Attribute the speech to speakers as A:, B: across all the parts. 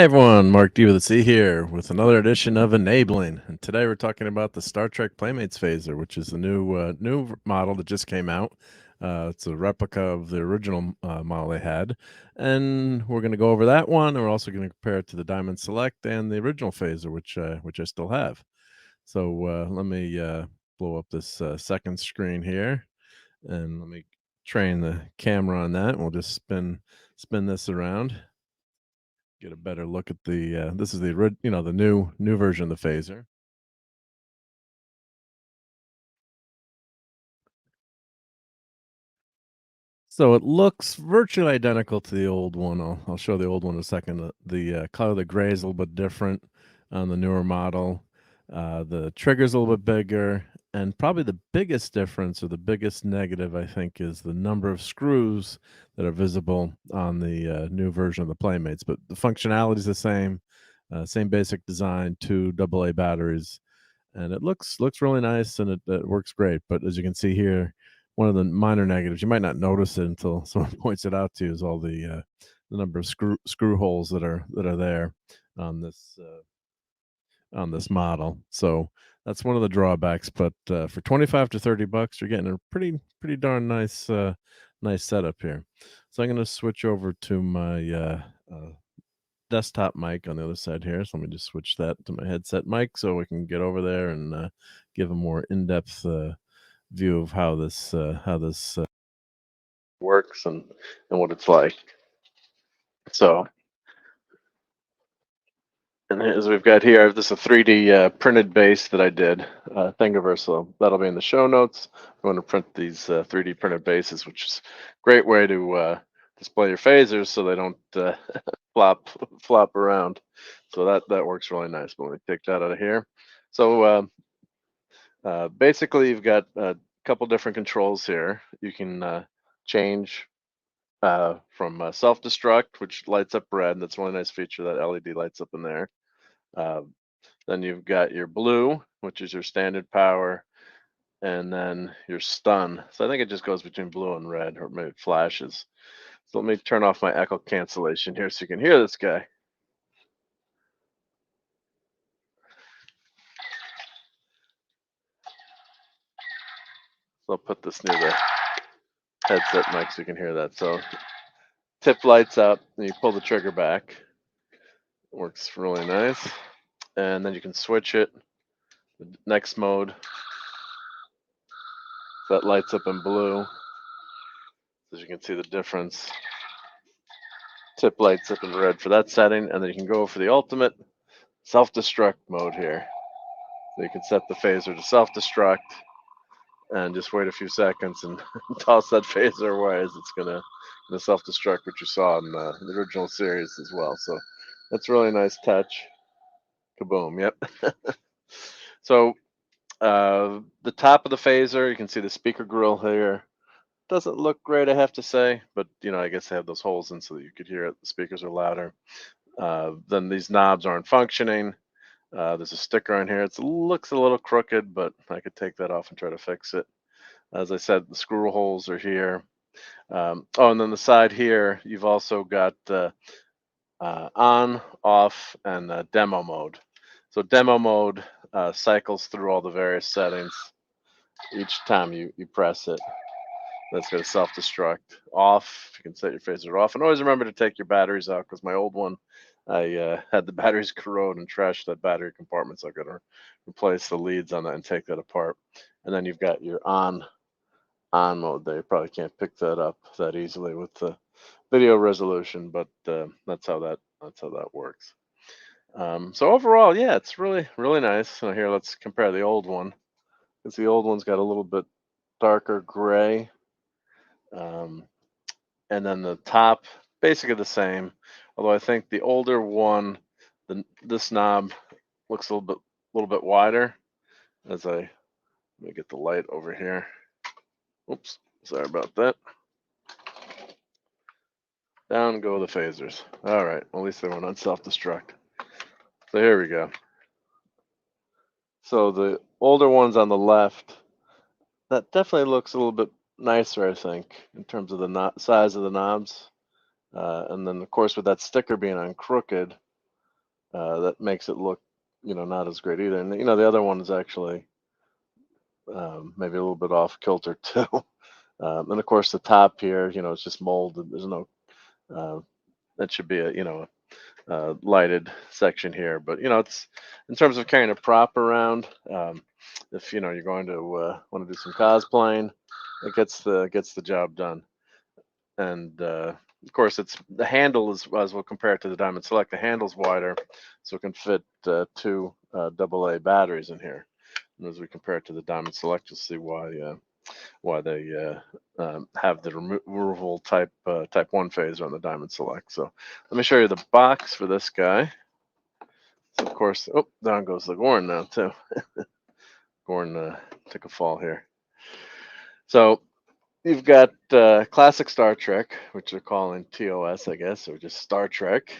A: Hey everyone, Mark D with a C here with another edition of Enabling. And today we're talking about the Star Trek Playmates phaser, which is the new model that just came out. It's a replica of the original model they had, and we're going to go over that one. And we're also going to compare it to the Diamond Select and the original phaser, which I still have. So let me blow up this second screen here, and let me train the camera on that. And we'll just spin this around, get a better look at the this is the the new version of the phaser. So it looks virtually identical to the old one. I'll show the old one in a second. The color of the gray is a little bit different on the newer model. The trigger's a little bit bigger, and probably the biggest difference or the biggest negative, I think, is the number of screws that are visible on the new version of the Playmates. But the functionality is the same, same basic design, two AA batteries, and it looks really nice, and it works great. But as you can see here, one of the minor negatives, you might not notice it until someone points it out to you, is all the number of screw holes that are there on this model. So that's one of the drawbacks. But for 25 to 30 bucks, you're getting a pretty darn nice setup here. So I'm going to switch over to my desktop mic on the other side here. So let me just switch that to my headset mic so we can get over there and give a more in-depth view of how this works and what it's like. So, and as we've got here, this is a 3D printed base that I did, Thingiverse. So that'll be in the show notes. I'm going to print these 3D printed bases, which is a great way to display your phasers so they don't flop flop around. So that works really nice. But let me take that out of here. So basically, you've got a couple different controls here. You can change from self-destruct, which lights up red. That's one nice feature, that LED lights up in there. Uh, then you've got your blue, which is your standard power, and then your stun. So I think it just goes between blue and red, or maybe it flashes. So let me turn off my echo cancellation here so you can hear this guy. So I'll put this near the headset mic so you can hear that. So tip lights up, and you pull the trigger back. Works really nice. And then you can switch it. The next mode, that lights up in blue. As you can see the difference. Tip lights up in red for that setting, and then you can go for the ultimate self-destruct mode here. So you can set the phaser to self-destruct and just wait a few seconds and toss that phaser away, as it's gonna self-destruct, which you saw in the original series as well. So that's a really nice touch. Kaboom! Yep. So the top of the phaser, you can see the speaker grill here. Doesn't look great, I have to say, but I guess they have those holes in so that you could hear it. The speakers are louder. Then these knobs aren't functioning. There's a sticker on here. It looks a little crooked, but I could take that off and try to fix it. As I said, the screw holes are here. Oh, and then the side here, you've also got on, off, and demo mode. So demo mode cycles through all the various settings each time you press it. That's going to self-destruct. Off, you can set your phaser off. And always remember to take your batteries out, because my old one, I had the batteries corrode and trashed that battery compartment. So I got to replace the leads on that and take that apart. And then you've got your on mode there. You probably can't pick that up that easily with the video resolution, but that's how that works. So overall, yeah, it's really nice. So here, let's compare the old one, because the old one's got a little bit darker gray. Um, and then the top, basically the same. Although I think the older one, this knob looks a little bit wider. As let me get the light over here. Oops, sorry about that. Down go the phasers. All right, well, at least they went on self-destruct. So here we go. So the older ones on the left, that definitely looks a little bit nicer, I think, in terms of the size of the knobs. And then, of course, with that sticker being on crooked, that makes it look, not as great either. And the other one is actually maybe a little bit off kilter too. And of course, the top here, it's just molded. There's no uh, that should be a lighted section here, but it's in terms of carrying a prop around. If you're going to want to do some cosplaying, it gets the job done. And of course, it's the handle is as we'll compare it to the Diamond Select. The handle's wider, so it can fit two AA batteries in here. And as we compare it to the Diamond Select, you'll see why they have the removable type 1 phaser on the Diamond Select. So let me show you the box for this guy. So of course, oh, down goes the Gorn now too. Gorn took a fall here. So you've got classic Star Trek, which they're calling TOS, I guess, or just Star Trek.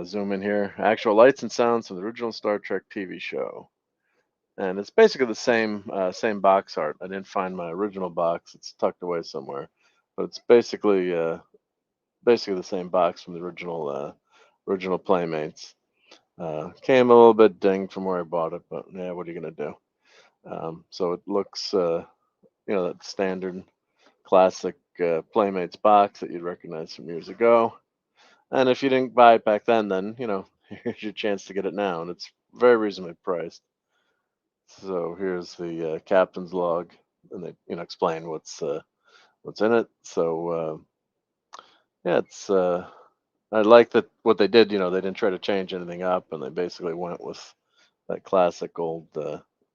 A: Zoom in here. Actual lights and sounds from the original Star Trek TV show. And it's basically the same box art. I didn't find my original box; it's tucked away somewhere. But it's basically the same box from the original Playmates. Came a little bit dinged from where I bought it, but yeah, what are you gonna do? So it looks, that standard classic Playmates box that you'd recognize from years ago. And if you didn't buy it back then here's your chance to get it now, and it's very reasonably priced. So here's the captain's log, and they explain what's in it. So yeah, it's I like that what they did. They didn't try to change anything up, and they basically went with that classic old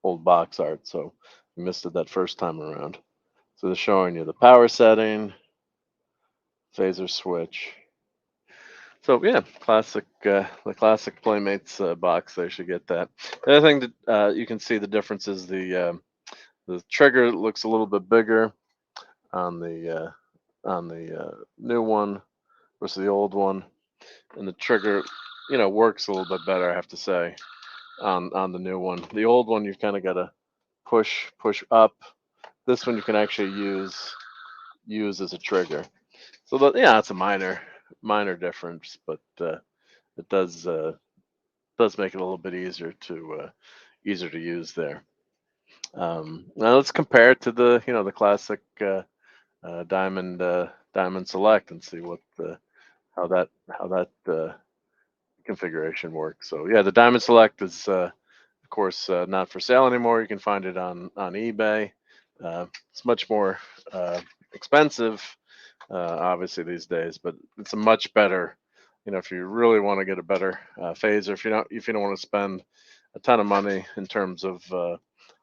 A: box art. So you missed it that first time around. So they're showing you the power setting, phaser switch. So yeah, the classic Playmates box. They should get that. The other thing that you can see the difference is the trigger looks a little bit bigger on the new one versus the old one, and the trigger, works a little bit better. I have to say on the new one. The old one you've kind of got to push up. This one you can actually use as a trigger. So yeah, it's a minor difference, but it does make it a little bit easier to use there. Now let's compare it to the classic Diamond Select and see how that configuration works. So yeah, the Diamond Select is of course not for sale anymore. You can find it on eBay. It's much more expensive, obviously these days, but it's a much better. If you really want to get a better phaser, if you don't want to spend a ton of money in terms of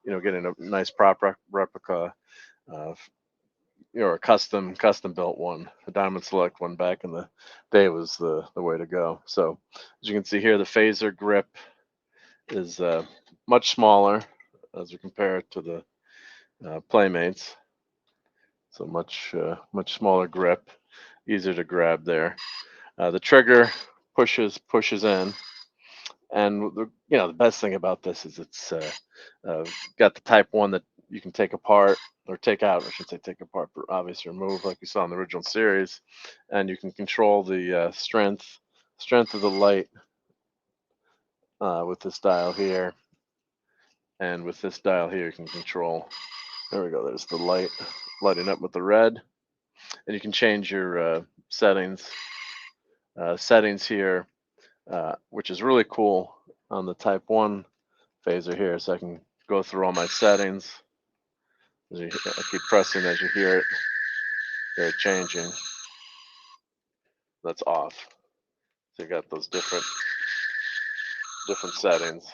A: getting a nice prop replica, uh, a custom built one. The Diamond Select one back in the day was the way to go. So as you can see here, the phaser grip is much smaller as we compare it to the Playmates. So much smaller grip, easier to grab there. The trigger pushes in, and the best thing about this is it's got the Type 1 that you can take apart or take out. I should say take apart, but obviously remove like you saw in the original series, and you can control the strength of the light with this dial here, and with this dial here you can control. There we go. There's the light lighting up with the red, and you can change your settings here, which is really cool on the Type 1 phaser here. So I can go through all my settings. I keep pressing as you hear it changing. That's off. So you got those different settings.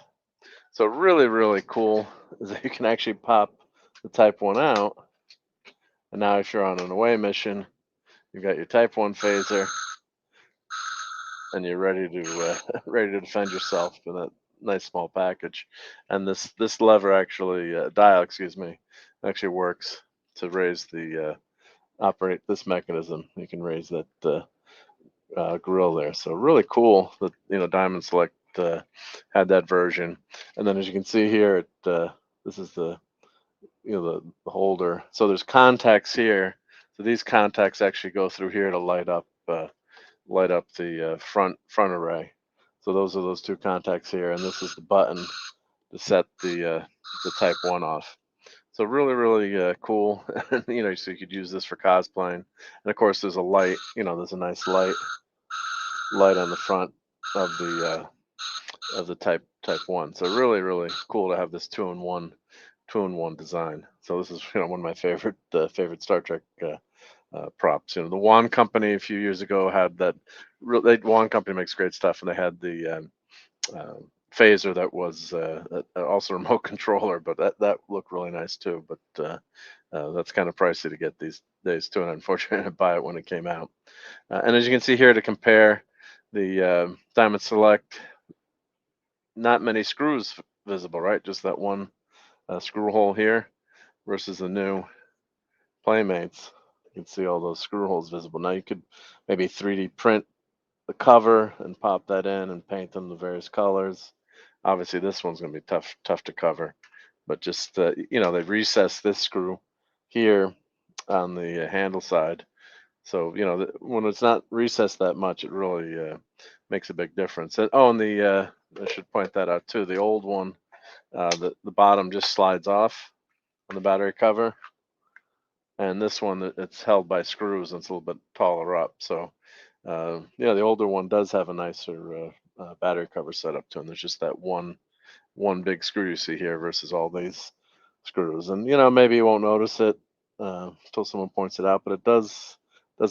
A: So really, really cool is that you can actually pop the Type 1 out. And now if you're on an away mission, you've got your Type 1 phaser, and you're ready to ready to defend yourself in that nice small package. And this lever actually dial, excuse me, actually works to raise the operate this mechanism. You can raise that grill there. So really cool that Diamond Select had that version. And then as you can see here, this is the holder. So there's contacts here. So these contacts actually go through here to light up the front array. So those are those two contacts here, and this is the button to set the Type 1 off. So really, really cool. And so you could use this for cosplaying. And of course, there's a light. There's a nice light on the front of the Type 1. So really, really cool to have this two-in-one design. So this is one of my favorite Star Trek props. The Wand Company a few years ago had that. Wand Company makes great stuff, and they had the phaser that was also a remote controller, but that looked really nice too. But that's kind of pricey to get these days too, and unfortunately I didn't buy it when it came out. And as you can see here, to compare the Diamond Select, not many screws visible, right? Just that one screw hole here versus the new Playmates. You can see all those screw holes visible. Now you could maybe 3D print the cover and pop that in and paint them the various colors. Obviously, this one's going to be tough to cover, but just they've recessed this screw here on the handle side. So when it's not recessed that much, it really makes a big difference. And the I should point that out too. The old one, the bottom just slides off on the battery cover, and this one it's held by screws and it's a little bit taller up. So the older one does have a nicer battery cover setup to it. And there's just that one big screw you see here versus all these screws. And maybe you won't notice it until someone points it out, but it does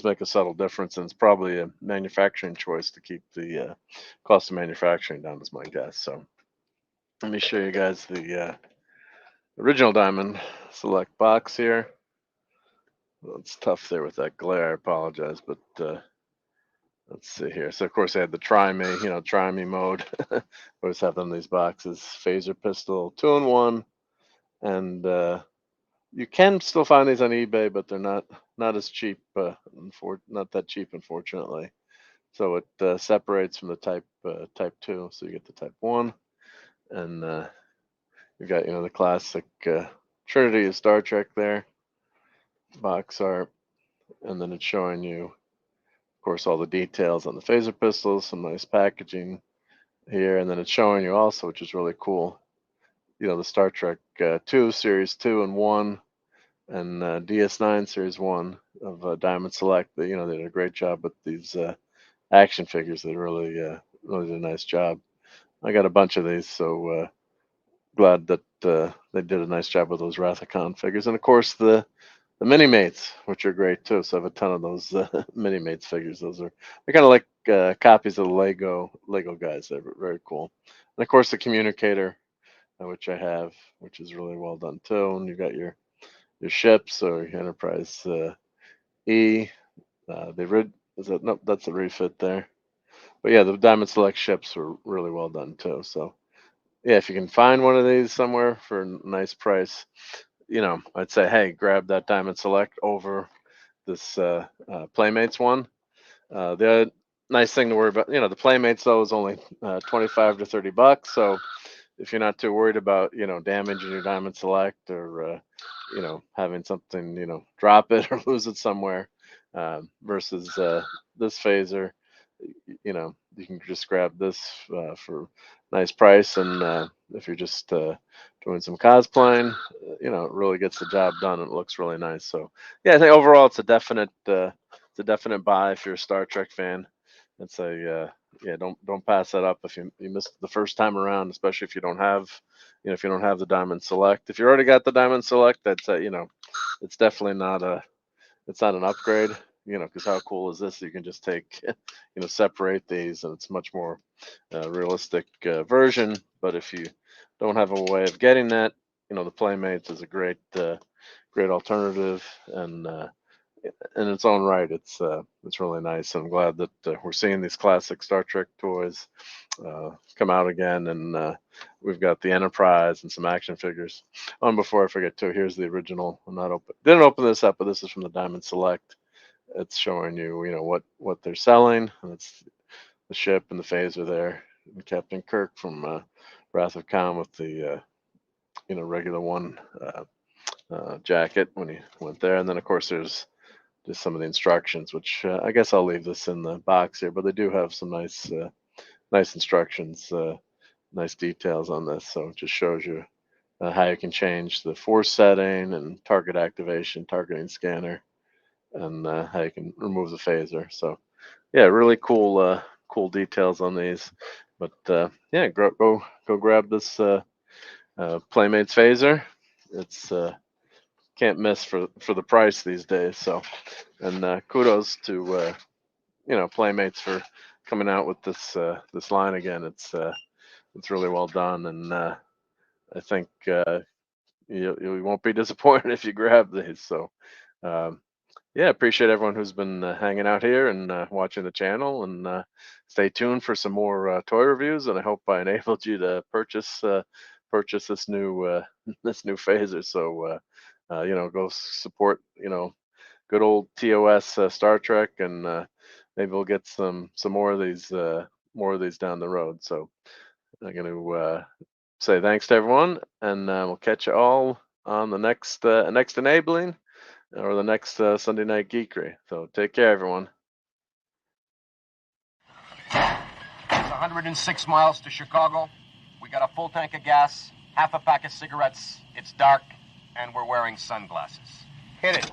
A: make a subtle difference, and it's probably a manufacturing choice to keep the cost of manufacturing down, is my guess. So let me show you guys the original Diamond Select box here. Well, it's tough there with that glare. I apologize, but let's see here. So of course they had the try me mode. Always have them in these boxes. Phaser pistol, 2-in-1, and you can still find these on eBay, but they're not as cheap. Not that cheap, unfortunately. So it separates from the Type 2. So you get the Type 1, and you got the classic Trinity of Star Trek there, box art, and then it's showing you, of course, all the details on the phaser pistols, some nice packaging here, and then it's showing you also, which is really cool, the Star Trek 2 Series 2 and 1 and DS9 Series 1 of Diamond Select. They did a great job with these action figures. They really did a nice job. I got a bunch of these, so glad that they did a nice job with those Rathacon figures, and of course the mini mates, which are great too. So I have a ton of those mini mates figures. They're kind of like copies of the Lego guys. They're very cool. And of course the communicator, which I have, which is really well done too. And you got your ships or your Enterprise E. Is that nope? That's a refit there. But yeah, the Diamond Select ships were really well done too. So yeah, if you can find one of these somewhere for a nice price, I'd say, hey, grab that Diamond Select over this Playmates one. The nice thing to worry about, the Playmates though is only 25 to $30. So if you're not too worried about, damaging your Diamond Select or, having something, drop it or lose it somewhere, versus this phaser, you can just grab this for a nice price. And if you're just doing some cosplaying, it really gets the job done and it looks really nice. So yeah, I think overall it's a definite buy if you're a Star Trek fan. It's a yeah, don't pass that up if you missed it the first time around, especially if you don't have if you don't have the Diamond Select. If you already got the Diamond Select, that's it's definitely not it's not an upgrade, because how cool is this? You can just take, separate these, and it's much more realistic version. But if you don't have a way of getting that, the Playmates is a great alternative, and in its own right, it's really nice. I'm glad that we're seeing these classic Star Trek toys come out again, and we've got the Enterprise and some action figures. Oh, and before I forget too, here's the original. Didn't open this up, but this is from the Diamond Select. It's showing you, what they're selling, and it's the ship and the phaser there. And Captain Kirk from Wrath of Khan with the regular one jacket when he went there, and then of course there's just some of the instructions, which I guess I'll leave this in the box here, but they do have some nice nice instructions, nice details on this. So it just shows you how you can change the force setting and target activation, targeting scanner, and how you can remove the phaser. So yeah, really cool, cool details on these. But yeah, go grab this Playmates phaser. It's can't miss for the price these days. So, and kudos to Playmates for coming out with this line again. It's really well done, and I think you won't be disappointed if you grab these. So, um, yeah, appreciate everyone who's been hanging out here and watching the channel, and stay tuned for some more toy reviews. And I hope I enabled you to purchase this new this new phaser. So go support good old TOS Star Trek, and maybe we'll get some more of these down the road. So I'm going to say thanks to everyone, and we'll catch you all on the next enabling or the next Sunday Night Geekery. So take care, everyone.
B: It's 106 miles to Chicago. We got a full tank of gas, half a pack of cigarettes. It's dark, and we're wearing sunglasses. Hit it.